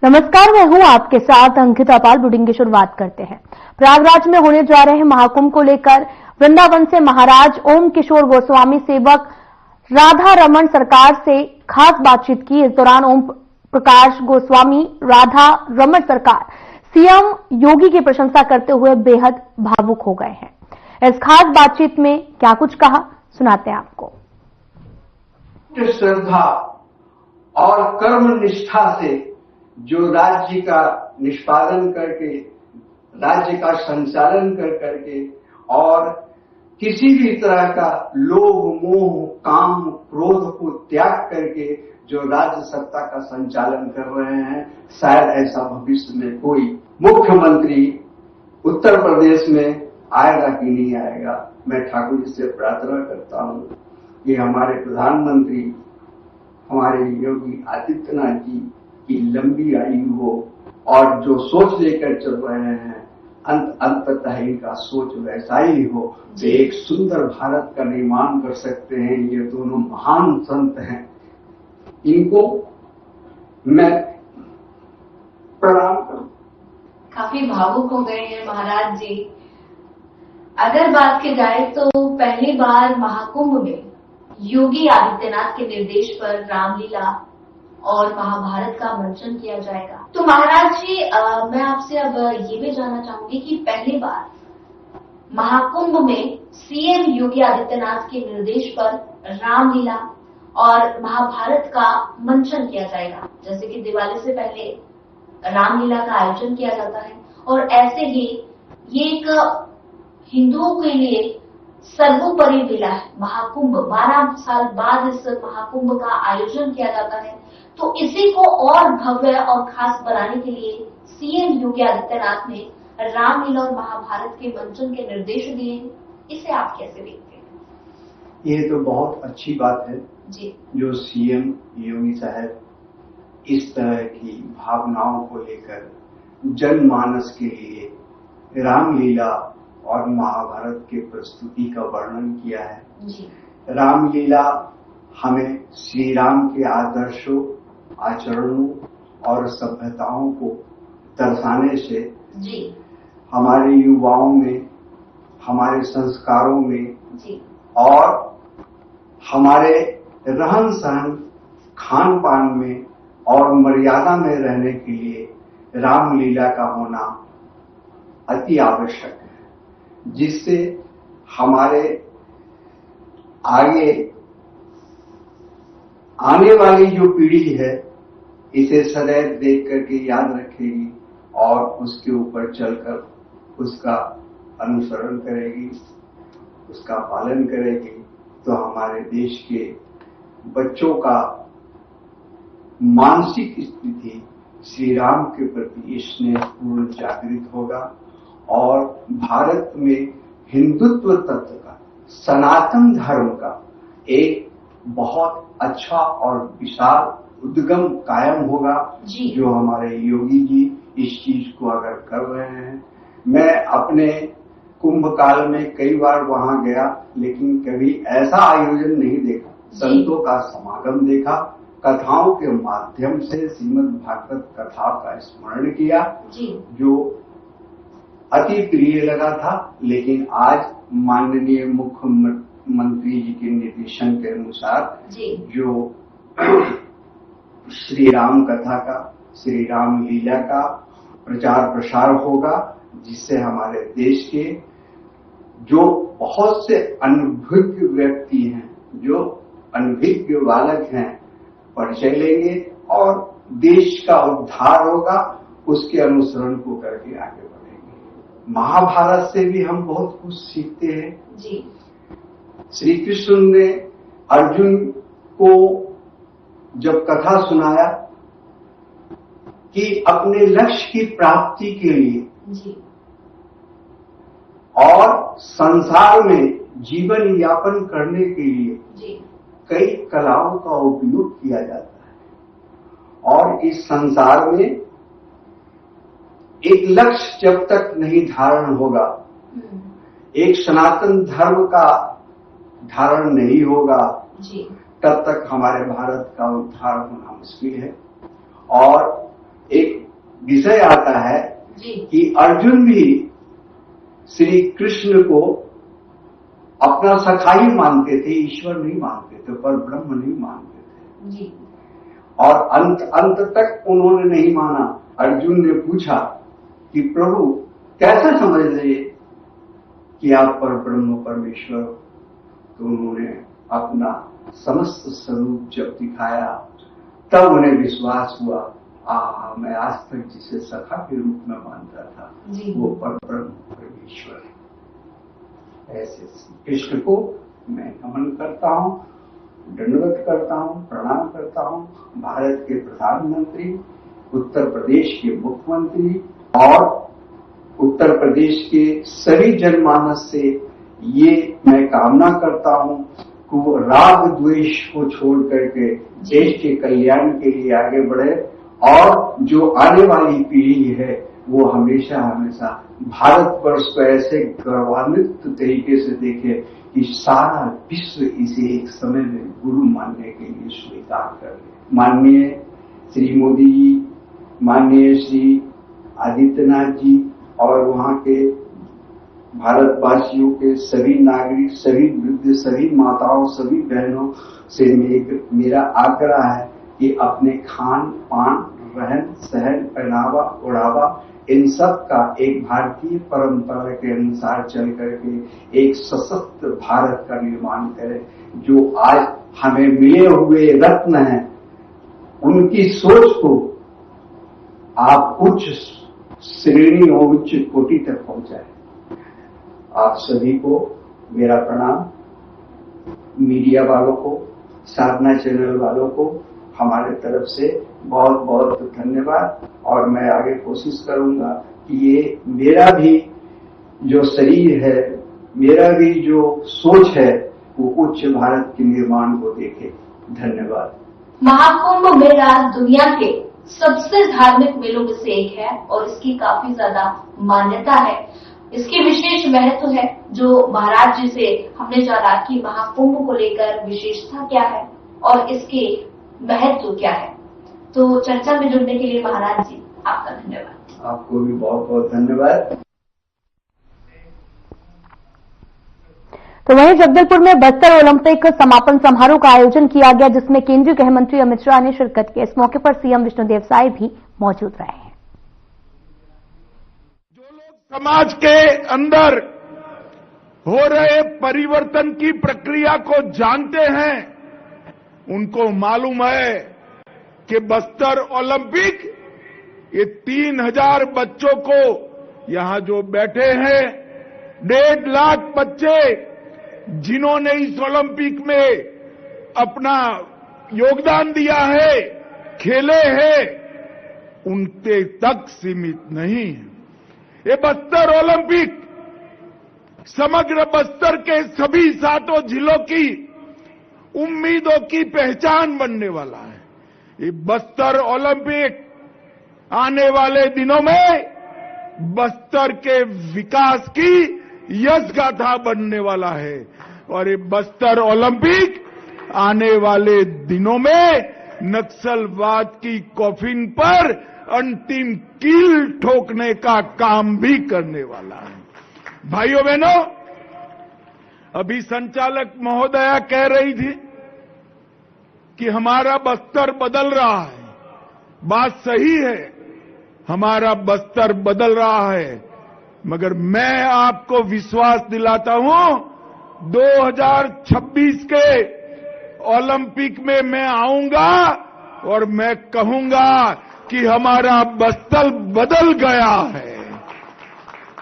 नमस्कार, मैं हूं आपके साथ अंकिता पाल। बुलेटिन की शुरुआत करते हैं। प्रयागराज में होने जा रहे महाकुंभ को लेकर वृंदावन से महाराज ओम किशोर गोस्वामी सेवक राधा रमन सरकार से खास बातचीत की। इस दौरान ओम प्रकाश गोस्वामी राधा रमन सरकार सीएम योगी की प्रशंसा करते हुए बेहद भावुक हो गए हैं। इस खास बातचीत में क्या कुछ कहा, सुनाते हैं आपको। श्रद्धा और कर्म निष्ठा से जो राज्य का निष्पादन करके, राज्य का संचालन करके और किसी भी तरह का लोभ मोह काम क्रोध को त्याग करके जो राज्य सत्ता का संचालन कर रहे हैं, शायद ऐसा भविष्य में कोई मुख्यमंत्री उत्तर प्रदेश में आएगा कि नहीं आएगा। मैं ठाकुर जी से प्रार्थना करता हूं कि हमारे प्रधानमंत्री हमारे योगी आदित्यनाथ जी की लंबी आयु हो और जो सोच लेकर चल रहे हैं अंततः इनका सोच वैसा ही हो कि एक सुंदर भारत का निर्माण कर सकते हैं। ये दोनों महान संत हैं, इनको मैं प्रणाम करूं। काफी भावुक हो गए हैं महाराज जी। अगर बात की जाए तो पहली बार महाकुंभ में योगी आदित्यनाथ के निर्देश पर रामलीला और महाभारत का मंचन किया जाएगा। तो महाराज जी, मैं आपसे अब ये भी जानना चाहूंगी कि पहली बार महाकुंभ में सीएम योगी आदित्यनाथ के निर्देश पर रामलीला और महाभारत का मंचन किया जाएगा। जैसे कि दिवाली से पहले रामलीला का आयोजन किया जाता है और ऐसे ही ये एक हिंदुओं के लिए सर्वोपरि लीला है। महाकुंभ 12 साल बाद इस महाकुंभ का आयोजन किया जाता है, तो इसी को और भव्य और खास बनाने के लिए सीएम योगी आदित्यनाथ ने रामलीला और महाभारत के मंचन के निर्देश दिए। इसे आप कैसे देखते हैं? ये तो बहुत अच्छी बात है जी, जो सीएम योगी साहब इस तरह की भावनाओं को लेकर जनमानस के लिए रामलीला और महाभारत के प्रस्तुति का वर्णन किया है। जी। रामलीला हमें श्री राम के आदर्शों, आचरणों और सभ्यताओं को दर्शाने से जी, हमारे युवाओं में, हमारे संस्कारों में जी, और हमारे रहन सहन, खान पान में और मर्यादा में रहने के लिए रामलीला का होना अति आवश्यक है, जिससे हमारे आगे आने वाली जो पीढ़ी है इसे सदैव देख करके याद रखेगी और उसके ऊपर चलकर उसका अनुसरण करेगी, उसका पालन करेगी। तो हमारे देश के बच्चों का मानसिक स्थिति श्री राम के प्रति स्नेहपूर्ण जागृत होगा और भारत में हिंदुत्व तत्व का, सनातन धर्म का एक बहुत अच्छा और विशाल उद्गम कायम होगा, जो हमारे योगी जी इस चीज को अगर कर रहे हैं। मैं अपने कुंभ काल में कई बार वहां गया, लेकिन कभी ऐसा आयोजन नहीं देखा। संतों का समागम देखा, कथाओं के माध्यम से श्रीमद् भागवत कथा का स्मरण किया, जो अति प्रिय लगा था। लेकिन आज माननीय मुख्यमंत्री जी के निर्देशन के अनुसार जो श्री राम कथा का, श्री राम लीला का प्रचार प्रसार होगा, जिससे हमारे देश के जो बहुत से अनभिज्ञ व्यक्ति हैं, जो अनभिज्ञ बालक हैं, परिचय लेंगे और देश का उद्धार होगा, उसके अनुसरण को करके आगे बढ़ेंगे। महाभारत से भी हम बहुत कुछ सीखते हैं। जी। श्री कृष्ण ने अर्जुन को जब कथा सुनाया कि अपने लक्ष्य की प्राप्ति के लिए और संसार में जीवन यापन करने के लिए कई कलाओं का उपयोग किया जाता है और इस संसार में एक लक्ष्य जब तक नहीं धारण होगा, एक सनातन धर्म का धारण नहीं होगा, तब तक हमारे भारत का उद्धार होना मुश्किल है। और एक विषय आता है जी। कि अर्जुन भी श्री कृष्ण को अपना सखा ही मानते थे, ईश्वर नहीं मानते थे, पर ब्रह्म नहीं मानते थे जी। और अंत तक उन्होंने नहीं माना। अर्जुन ने पूछा कि प्रभु कैसे समझ लिए कि आप पर ब्रह्म परमेश्वर? तो उन्होंने अपना समस्त स्वरूप जब दिखाया तब उन्हें विश्वास हुआ, मैं आज तक जिसे सखा के रूप में मानता था वो पर ब्रह्म परमेश्वर है। ऐसे कृष्ण को मैं नमन करता हूं, दंडवत करता हूं, प्रणाम करता हूं। भारत के प्रधानमंत्री, उत्तर प्रदेश के मुख्यमंत्री और उत्तर प्रदेश के सभी जनमानस से ये मैं कामना करता हूं कि वो राग द्वेष को छोड़ करके देश के कल्याण के लिए आगे बढ़े और जो आने वाली पीढ़ी है वो हमेशा हमेशा भारतवर्ष को ऐसे गौरवान्वित तरीके से देखे कि सारा विश्व इसे एक समय में गुरु मानने के लिए स्वीकार कर ले। माननीय श्री मोदी जी, माननीय श्री आदित्यनाथ जी और वहां के भारतवासियों के सभी नागरिक, सभी वृद्ध, सभी माताओं, सभी बहनों से मेरा आग्रह है कि अपने खान पान, रहन सहन, पहनावा ओढ़ावा इन सब का एक भारतीय परंपरा के अनुसार चल करके एक सशक्त भारत का निर्माण करें। जो आज हमें मिले हुए रत्न हैं उनकी सोच को आप उच्च श्रेणी और उच्च कोटि तक पहुंचाए। आप सभी को मेरा प्रणाम, मीडिया वालों को, साधना चैनल वालों को हमारे तरफ से बहुत बहुत धन्यवाद। और मैं आगे कोशिश करूंगा कि ये मेरा भी जो शरीर है, मेरा भी जो सोच है वो उच्च भारत के निर्माण को देखे। धन्यवाद। महाकुंभ मेला दुनिया के सबसे धार्मिक मेलों में से एक है और इसकी काफी ज्यादा मान्यता है। इसकी विशेष महत्व है जो महाराज जी से हमने जाना कि महाकुंभ को लेकर विशेषता क्या है और इसके महत्व क्या है। तो चर्चा में जुड़ने के लिए महाराज जी आपका धन्यवाद। आपको भी बहुत बहुत धन्यवाद। तो वहीं जगदलपुर में बस्तर ओलंपिक समापन समारोह का आयोजन किया गया जिसमें केंद्रीय गृह मंत्री अमित शाह ने शिरकत की। इस मौके पर सीएम विष्णुदेव साय भी मौजूद रहे हैं। जो लोग समाज के अंदर हो रहे परिवर्तन की प्रक्रिया को जानते हैं उनको मालूम है कि बस्तर ओलंपिक ये 3000 बच्चों को यहां जो बैठे हैं 1.5 लाख बच्चे जिन्होंने इस ओलंपिक में अपना योगदान दिया है, खेले हैं, उनके तक सीमित नहीं है। ये बस्तर ओलंपिक समग्र बस्तर के सभी 7 जिलों की उम्मीदों की पहचान बनने वाला है। ये बस्तर ओलंपिक आने वाले दिनों में बस्तर के विकास की यश गाथा बनने वाला है और ये बस्तर ओलंपिक आने वाले दिनों में नक्सलवाद की कॉफिन पर अंतिम कील ठोकने का काम भी करने वाला है। भाइयों बहनों, अभी संचालक महोदया कह रही थी कि हमारा बस्तर बदल रहा है। बात सही है, हमारा बस्तर बदल रहा है, मगर मैं आपको विश्वास दिलाता हूं 2026 के ओलंपिक में मैं आऊंगा और मैं कहूंगा कि हमारा बस्तर बदल गया है।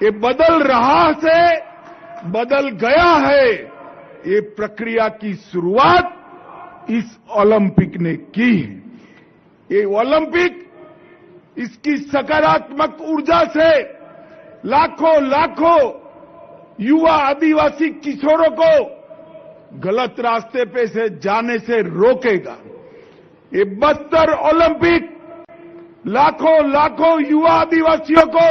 ये बदल रहा से बदल गया है, ये प्रक्रिया की शुरुआत इस ओलंपिक ने की है। ये ओलंपिक इसकी सकारात्मक ऊर्जा से लाखों लाखों युवा आदिवासी किशोरों को गलत रास्ते पे से जाने से रोकेगा। ये बस्तर ओलंपिक लाखों लाखों युवा आदिवासियों को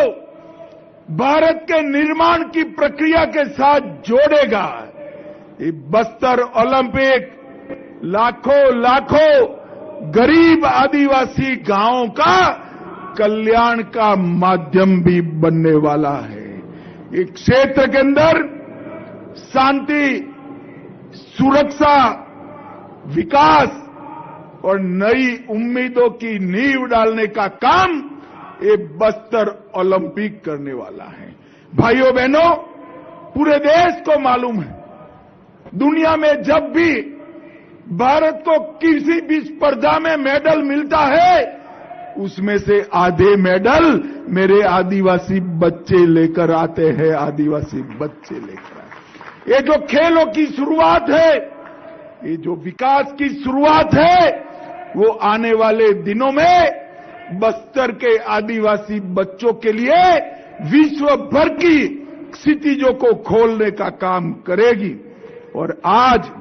भारत के निर्माण की प्रक्रिया के साथ जोड़ेगा। ये बस्तर ओलंपिक लाखों लाखों गरीब आदिवासी गांवों का कल्याण का माध्यम भी बनने वाला है। इस क्षेत्र के अंदर शांति, सुरक्षा, विकास और नई उम्मीदों की नींव डालने का काम ये बस्तर ओलंपिक करने वाला है। भाइयों बहनों, पूरे देश को मालूम है, दुनिया में जब भी भारत को किसी भी स्पर्धा में मेडल मिलता है, उसमें से आधे मेडल मेरे आदिवासी बच्चे लेकर आते हैं, आदिवासी बच्चे लेकर आते। ये जो खेलों की शुरुआत है, ये जो विकास की शुरुआत है, वो आने वाले दिनों में बस्तर के आदिवासी बच्चों के लिए विश्व भर की क्षितिजों को खोलने का काम करेगी। और आज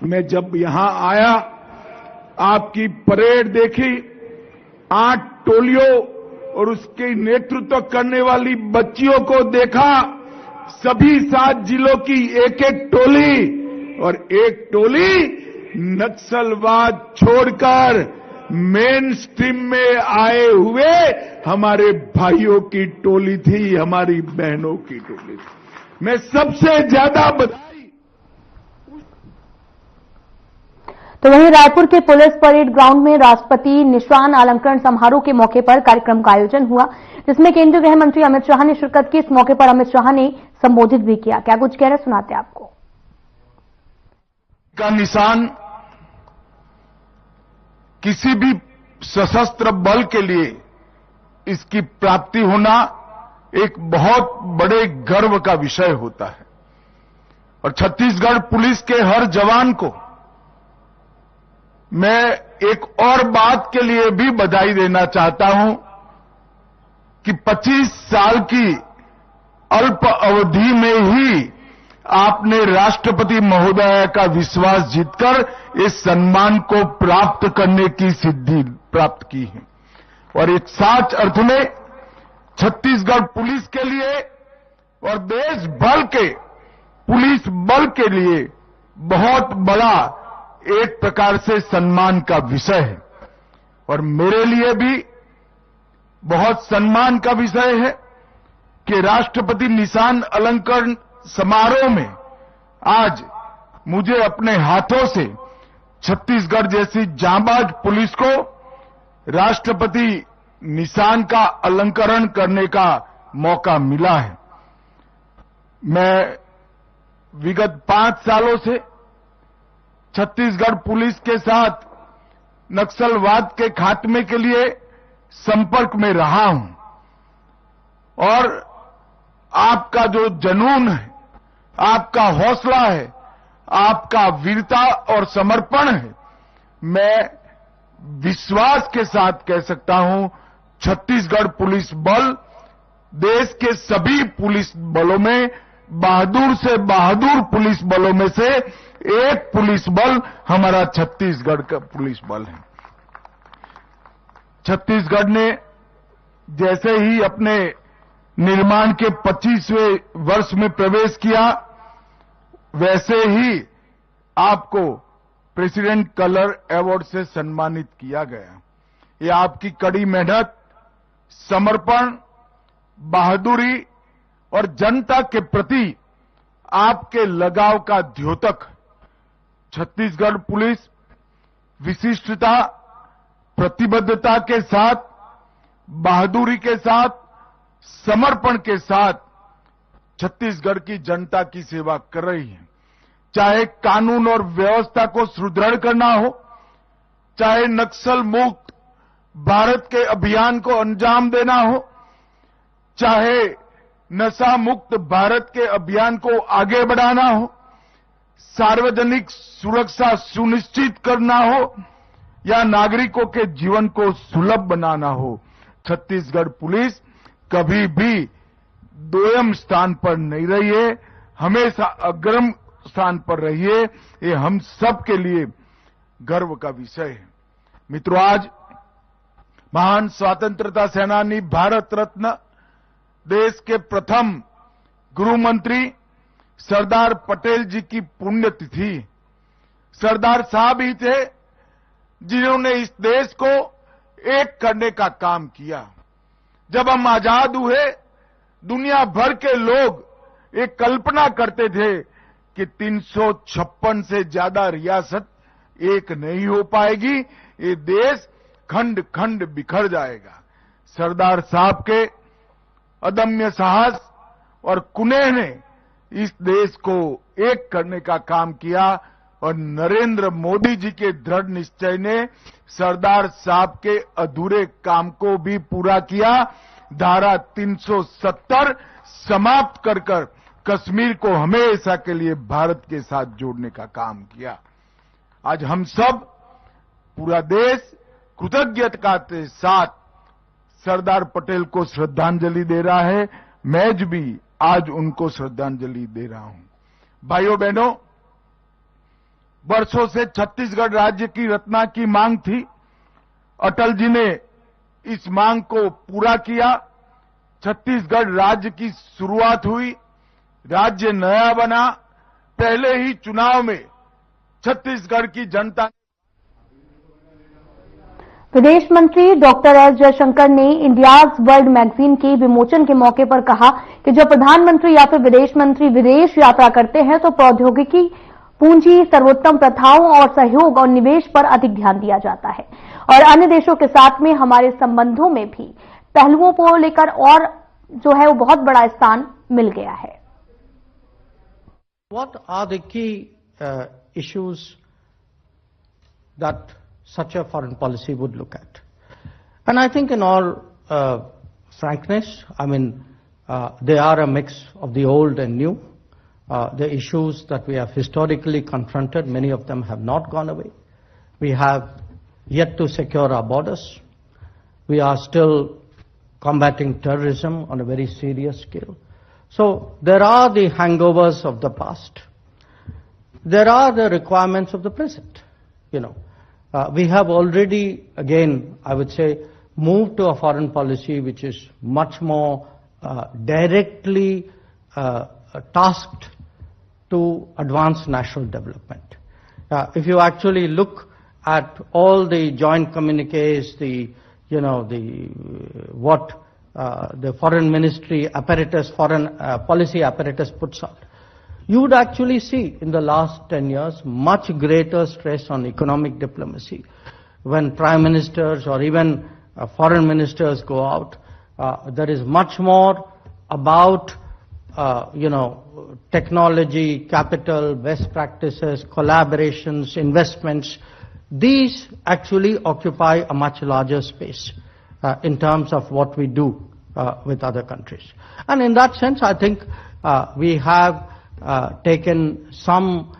मैं जब यहां आया, आपकी परेड देखी, 8 टोलियों और उसके नेतृत्व करने वाली बच्चियों को देखा, सभी 7 जिलों की एक-एक टोली, और एक टोली नक्सलवाद छोड़कर मेन स्ट्रीम में आए हुए हमारे भाइयों की टोली थी, हमारी बहनों की टोली थी। मैं सबसे ज्यादा बधाई। तो वहीं रायपुर के पुलिस परेड ग्राउंड में राष्ट्रपति निशान अलंकरण समारोह के मौके पर कार्यक्रम का आयोजन हुआ, जिसमें केंद्रीय गृह मंत्री अमित शाह ने शिरकत की। इस मौके पर अमित शाह ने संबोधित भी किया। क्या कुछ कह रहे, सुनाते आपको। का निशान किसी भी सशस्त्र बल के लिए इसकी प्राप्ति होना एक बहुत बड़े गर्व का विषय होता है। और छत्तीसगढ़ पुलिस के हर जवान को मैं एक और बात के लिए भी बधाई देना चाहता हूं कि 25 साल की अल्प अवधि में ही आपने राष्ट्रपति महोदय का विश्वास जीतकर इस सम्मान को प्राप्त करने की सिद्धि प्राप्त की है। और एक सच अर्थ में छत्तीसगढ़ पुलिस के लिए और देश भर के पुलिस बल के लिए बहुत बड़ा एक प्रकार से सम्मान का विषय है। और मेरे लिए भी बहुत सम्मान का विषय है कि राष्ट्रपति निशान अलंकरण समारोह में आज मुझे अपने हाथों से छत्तीसगढ़ जैसी जांबाज पुलिस को राष्ट्रपति निशान का अलंकरण करने का मौका मिला है। मैं विगत 5 सालों से छत्तीसगढ़ पुलिस के साथ नक्सलवाद के खात्मे के लिए संपर्क में रहा हूं, और आपका जो जुनून है, आपका हौसला है, आपका वीरता और समर्पण है, मैं विश्वास के साथ कह सकता हूं छत्तीसगढ़ पुलिस बल देश के सभी पुलिस बलों में बहादुर से बहादुर पुलिस बलों में से एक पुलिस बल हमारा छत्तीसगढ़ का पुलिस बल है। छत्तीसगढ़ ने जैसे ही अपने निर्माण के 25वें वर्ष में प्रवेश किया, वैसे ही आपको प्रेसिडेंट कलर अवार्ड से सम्मानित किया गया। ये आपकी कड़ी मेहनत, समर्पण, बहादुरी और जनता के प्रति आपके लगाव का द्योतक। छत्तीसगढ़ पुलिस विशिष्टता, प्रतिबद्धता के साथ, बहादुरी के साथ, समर्पण के साथ छत्तीसगढ़ की जनता की सेवा कर रही है। चाहे कानून और व्यवस्था को सुदृढ़ करना हो, चाहे नक्सल मुक्त भारत के अभियान को अंजाम देना हो, चाहे नशा मुक्त भारत के अभियान को आगे बढ़ाना हो, सार्वजनिक सुरक्षा सुनिश्चित करना हो, या नागरिकों के जीवन को सुलभ बनाना हो, छत्तीसगढ़ पुलिस कभी भी दोयम स्थान पर नहीं रही है, हमेशा अग्रम स्थान पर रही है। ये हम सब के लिए गर्व का विषय है। मित्रों, आज महान स्वतंत्रता सेनानी, भारत रत्न, देश के प्रथम गृह मंत्री सरदार पटेल जी की पुण्यतिथि। सरदार साहब ही थे जिन्होंने इस देश को एक करने का काम किया। जब हम आजाद हुए, दुनिया भर के लोग एक कल्पना करते थे कि 356 से ज्यादा रियासत एक नहीं हो पाएगी, ये देश खंड खंड बिखर जाएगा। सरदार साहब के अदम्य साहस और कुनेह ने इस देश को एक करने का काम किया और नरेंद्र मोदी जी के दृढ़ निश्चय ने सरदार साहब के अधूरे काम को भी पूरा किया। धारा 370 समाप्त कर कश्मीर को हमेशा के लिए भारत के साथ जोड़ने का काम किया। आज हम सब, पूरा देश कृतज्ञता के साथ सरदार पटेल को श्रद्धांजलि दे रहा है। मैं भी आज उनको श्रद्धांजलि दे रहा हूं। भाइयों बहनों, वर्षों से छत्तीसगढ़ राज्य की रत्ना की मांग थी। अटल जी ने इस मांग को पूरा किया। छत्तीसगढ़ राज्य की शुरुआत हुई, राज्य नया बना। पहले ही चुनाव में छत्तीसगढ़ की जनता। विदेश मंत्री डॉक्टर एस जयशंकर ने इंडियाज वर्ल्ड मैगजीन के विमोचन के मौके पर कहा कि जब प्रधानमंत्री या फिर विदेश मंत्री विदेश यात्रा करते हैं तो प्रौद्योगिकी, पूंजी, सर्वोत्तम प्रथाओं और सहयोग और निवेश पर अधिक ध्यान दिया जाता है और अन्य देशों के साथ में हमारे संबंधों में भी पहलुओं को लेकर और जो है वो बहुत बड़ा स्थान मिल गया है। What are the key issues that such a foreign policy would look at? And I think in all frankness, I mean, they are a mix of the old and new. The issues that we have historically confronted, many of them have not gone away. We have yet to secure our borders. We are still combating terrorism on a very serious scale. So there are the hangovers of the past. There are the requirements of the present. We have already, again, I would say, moved to a foreign policy which is much more directly tasked to advance national development. If you actually look at all the joint communiques, the foreign ministry apparatus, foreign policy apparatus puts out, you would actually see in the last 10 years much greater stress on economic diplomacy. When prime ministers or even foreign ministers go out, there is much more about technology, capital, best practices, collaborations, investments. These actually occupy a much larger space in terms of what we do with other countries. And in that sense, I think we have taken some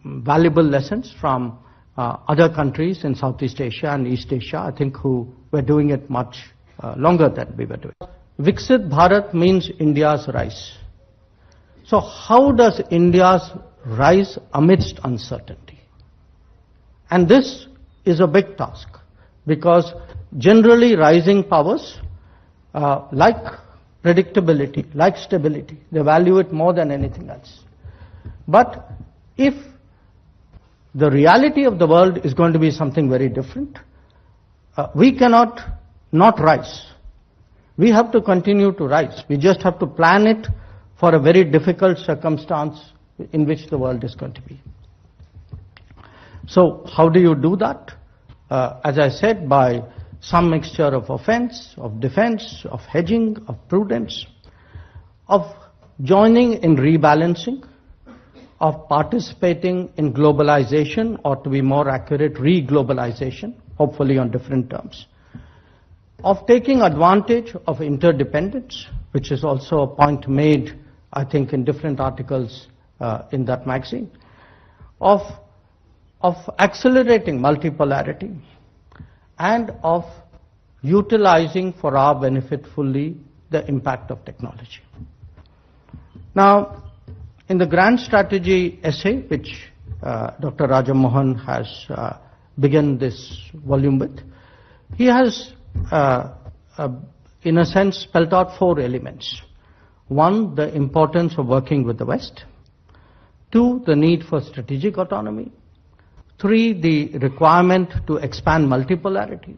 valuable lessons from other countries in Southeast Asia and East Asia, I think, who were doing it much longer than we were doing. Viksit Bharat means India's rise. So how does India's rise amidst uncertainty? And this is a big task, because generally rising powers like predictability, like stability, they value it more than anything else. But if the reality of the world is going to be something very different, we cannot not rise. We have to continue to rise. We just have to plan it for a very difficult circumstance in which the world is going to be. So how do you do that? As I said, by some mixture of offense, of defense, of hedging, of prudence, of joining in rebalancing, of participating in globalization, or to be more accurate, re-globalization, hopefully on different terms, of taking advantage of interdependence, which is also a point made, I think, in different articles in that magazine, of accelerating multipolarity, and of utilizing for our benefit fully the impact of technology. Now, in the grand strategy essay, which Dr. Raja Mohan has begun this volume with, he has, in a sense, spelled out 4 elements. 1, the importance of working with the West. 2, the need for strategic autonomy. 3, the requirement to expand multipolarity.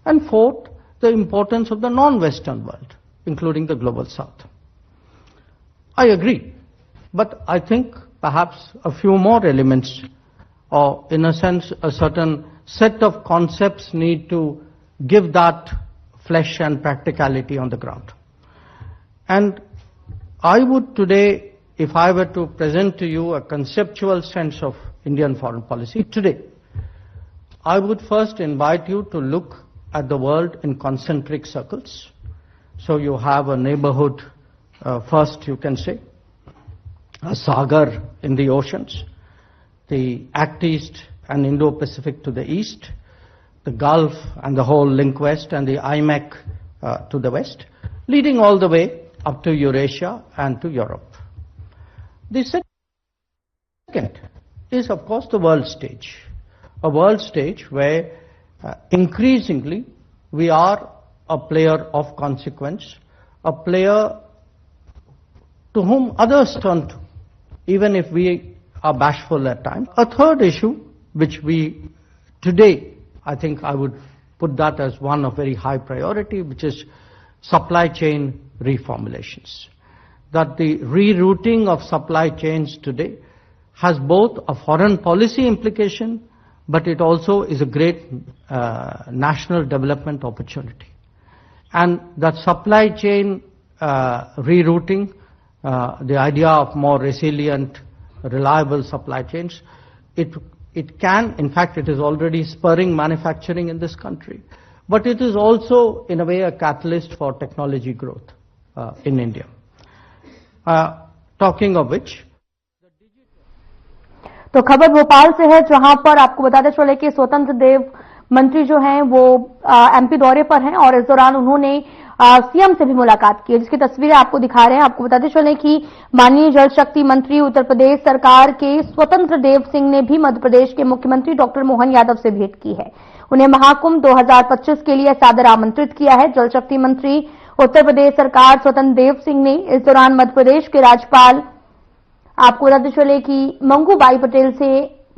And fourth, the importance of the non-Western world, including the global South. I agree, but I think perhaps a few more elements, or in a sense, a certain set of concepts need to give that flesh and practicality on the ground. And I would today, if I were to present to you a conceptual sense of Indian foreign policy today, I would first invite you to look at the world in concentric circles. So you have a neighborhood, first you can say, a sagar in the oceans, the Act East and Indo-Pacific to the east, the Gulf and the whole link west, and the IMEC to the west, leading all the way up to Eurasia and to Europe. The second is, of course, the world stage. A world stage where increasingly we are a player of consequence, a player to whom others turn to, even if we are bashful at times. A third issue, which we today, I think I would put that as one of very high priority, which is supply chain reformulations. That the rerouting of supply chains today has both a foreign policy implication, but it also is a great national development opportunity. And that supply chain rerouting, the idea of more resilient, reliable supply chains, it can, in fact, it is already spurring manufacturing in this country. But it is also, in a way, a catalyst for technology growth in India. Talking of which, तो खबर भोपाल से है, जहां पर आपको बताते चले कि स्वतंत्र देव मंत्री जो हैं वो एमपी दौरे पर हैं और इस दौरान उन्होंने सीएम से भी मुलाकात की, जिसकी तस्वीरें आपको दिखा रहे हैं। आपको बताते चले कि माननीय जल शक्ति मंत्री उत्तर प्रदेश सरकार के स्वतंत्र देव सिंह ने भी मध्य प्रदेश के मुख्यमंत्री डॉक्टर मोहन यादव से भेंट की है। उन्हें महाकुंभ 2025 के लिए सादर आमंत्रित किया है। जल शक्ति मंत्री उत्तर प्रदेश सरकार स्वतंत्र देव सिंह ने इस दौरान मध्य प्रदेश के राज्यपाल, आपको बताते चले कि मंगूबाई पटेल से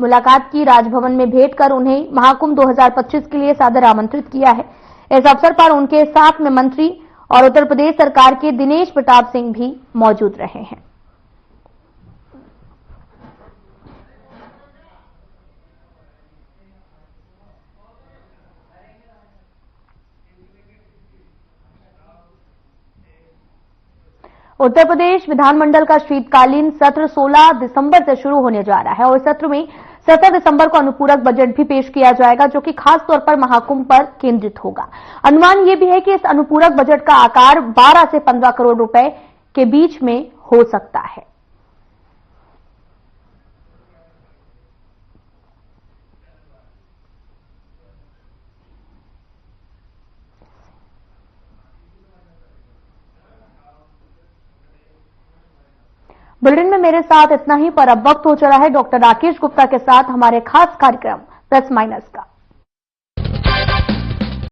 मुलाकात की, राजभवन में भेंट कर उन्हें महाकुंभ 2025 के लिए सादर आमंत्रित किया है। इस अवसर पर उनके साथ में मंत्री और उत्तर प्रदेश सरकार के दिनेश प्रताप सिंह भी मौजूद रहे हैं। उत्तर प्रदेश विधानमंडल का शीतकालीन सत्र 16 दिसंबर से शुरू होने जा रहा है और इस सत्र में 17 दिसंबर को अनुपूरक बजट भी पेश किया जाएगा, जो कि खास तौर पर महाकुंभ पर केंद्रित होगा। अनुमान यह भी है कि इस अनुपूरक बजट का आकार 12 से 15 करोड़ रुपए के बीच में हो सकता है। बुलेटिन में मेरे साथ इतना ही, पर अब वक्त हो चला है डॉक्टर राकेश गुप्ता के साथ हमारे खास कार्यक्रम प्लस माइनस का।